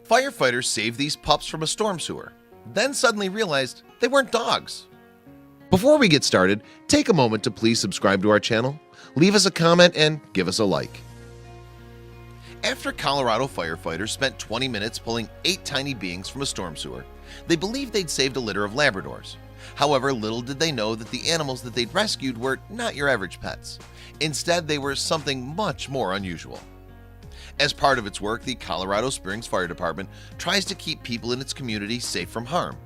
Firefighters saved these pups from a storm sewer, then suddenly realized they weren't dogs. Before we get started, take a moment to please subscribe to our channel, leave us a comment, and give us a like. After Colorado firefighters spent 20 minutes pulling 8 tiny beings from a storm sewer, they believed they'd saved a litter of Labradors. However, little did they know that the animals that they'd rescued were not your average pets. Instead, they were something much more unusual. As part of its work, the Colorado Springs Fire Department tries to keep people in its community safe from harm.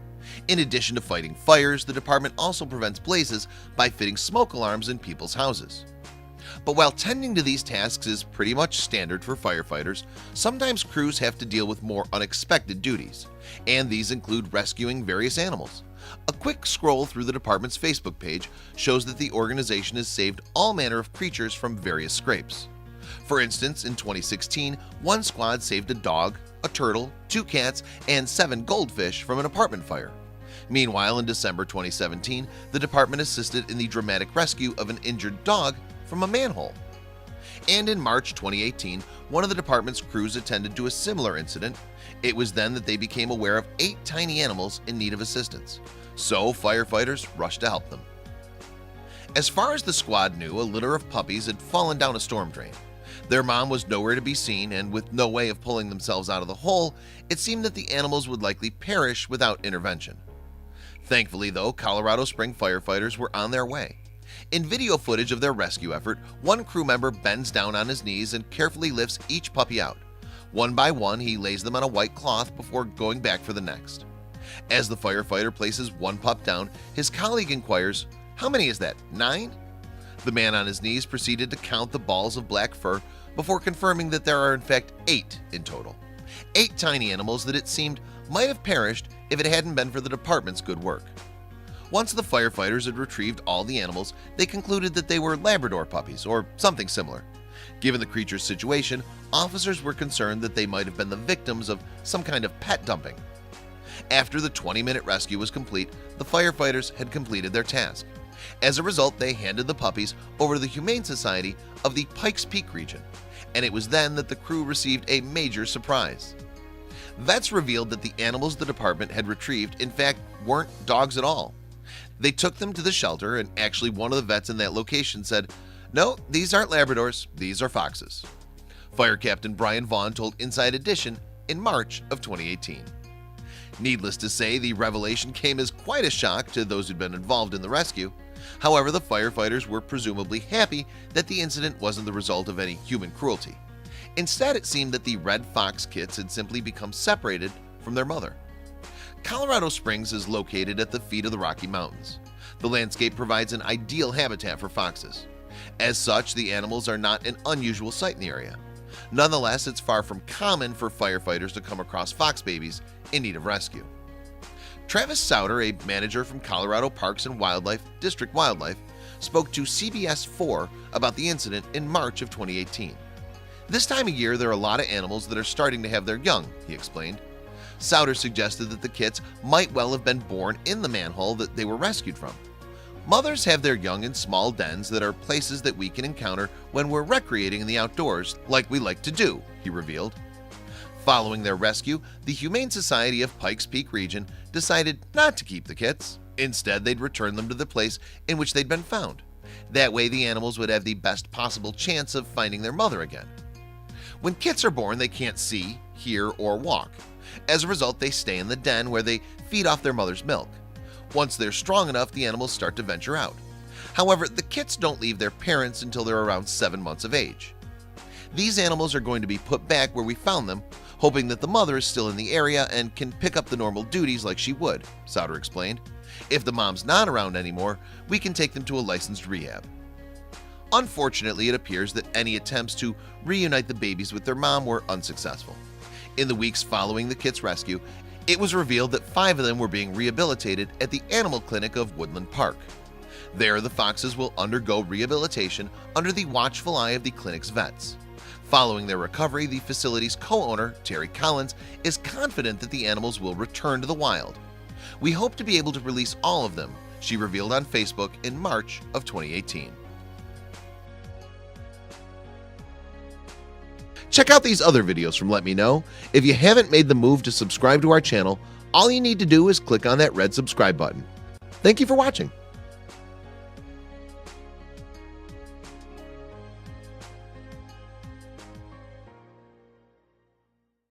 In addition to fighting fires, the department also prevents blazes by fitting smoke alarms in people's houses. But while tending to these tasks is pretty much standard for firefighters, sometimes crews have to deal with more unexpected duties, and these include rescuing various animals. A quick scroll through the department's Facebook page shows that the organization has saved all manner of creatures from various scrapes. For instance, in 2016, one squad saved a dog, a turtle, 2 cats, and 7 goldfish from an apartment fire. Meanwhile, in December 2017, the department assisted in the dramatic rescue of an injured dog from a manhole. And in March 2018, one of the department's crews attended to a similar incident. It was then that they became aware of 8 tiny animals in need of assistance, so firefighters rushed to help them. As far as the squad knew, a litter of puppies had fallen down a storm drain. Their mom was nowhere to be seen, and with no way of pulling themselves out of the hole, it seemed that the animals would likely perish without intervention. Thankfully, though, Colorado Springs firefighters were on their way. In video footage of their rescue effort, one crew member bends down on his knees and carefully lifts each puppy out. One by one, he lays them on a white cloth before going back for the next. As the firefighter places one pup down, his colleague inquires, "How many is that, 9?" The man on his knees proceeded to count the balls of black fur before confirming that there are in fact 8 in total. 8 tiny animals that it seemed might have perished if it hadn't been for the department's good work. Once the firefighters had retrieved all the animals, they concluded that they were Labrador puppies or something similar. Given the creature's situation, officers were concerned that they might have been the victims of some kind of pet dumping. After the 20-minute rescue was complete, the firefighters had completed their task. As a result, they handed the puppies over to the Humane Society of the Pikes Peak region, and it was then that the crew received a major surprise. Vets revealed that the animals the department had retrieved in fact weren't dogs at all. They took them to the shelter, and actually one of the vets in that location said, "No, these aren't Labradors, these are foxes." Fire Captain Brian Vaughn told Inside Edition in March of 2018. Needless to say, the revelation came as quite a shock to those who'd been involved in the rescue. However, the firefighters were presumably happy that the incident wasn't the result of any human cruelty. Instead, it seemed that the red fox kits had simply become separated from their mother. Colorado Springs is located at the feet of the Rocky Mountains. The landscape provides an ideal habitat for foxes. As such, the animals are not an unusual sight in the area. Nonetheless, it's far from common for firefighters to come across fox babies in need of rescue. Travis Souter, a manager from Colorado Parks and Wildlife District Wildlife, spoke to CBS 4 about the incident in March of 2018. "This time of year, there are a lot of animals that are starting to have their young," he explained. Souter suggested that the kits might well have been born in the manhole that they were rescued from. "Mothers have their young in small dens that are places that we can encounter when we're recreating in the outdoors like we like to do," he revealed. Following their rescue, the Humane Society of Pikes Peak region decided not to keep the kits. Instead, they'd return them to the place in which they'd been found. That way, the animals would have the best possible chance of finding their mother again. When kits are born, they can't see, hear, or walk. As a result, they stay in the den where they feed off their mother's milk. Once they're strong enough, the animals start to venture out. However, the kits don't leave their parents until they're around 7 months of age. "These animals are going to be put back where we found them, hoping that the mother is still in the area and can pick up the normal duties like she would," Souter explained. "If the mom's not around anymore, we can take them to a licensed rehab." Unfortunately, it appears that any attempts to reunite the babies with their mom were unsuccessful. In the weeks following the kits' rescue, it was revealed that 5 of them were being rehabilitated at the animal clinic of Woodland Park. There, the foxes will undergo rehabilitation under the watchful eye of the clinic's vets. Following their recovery, the facility's co-owner, Terry Collins, is confident that the animals will return to the wild. "We hope to be able to release all of them," she revealed on Facebook in March of 2018. Check out these other videos from Let Me Know. If you haven't made the move to subscribe to our channel, all you need to do is click on that red subscribe button. Thank you for watching.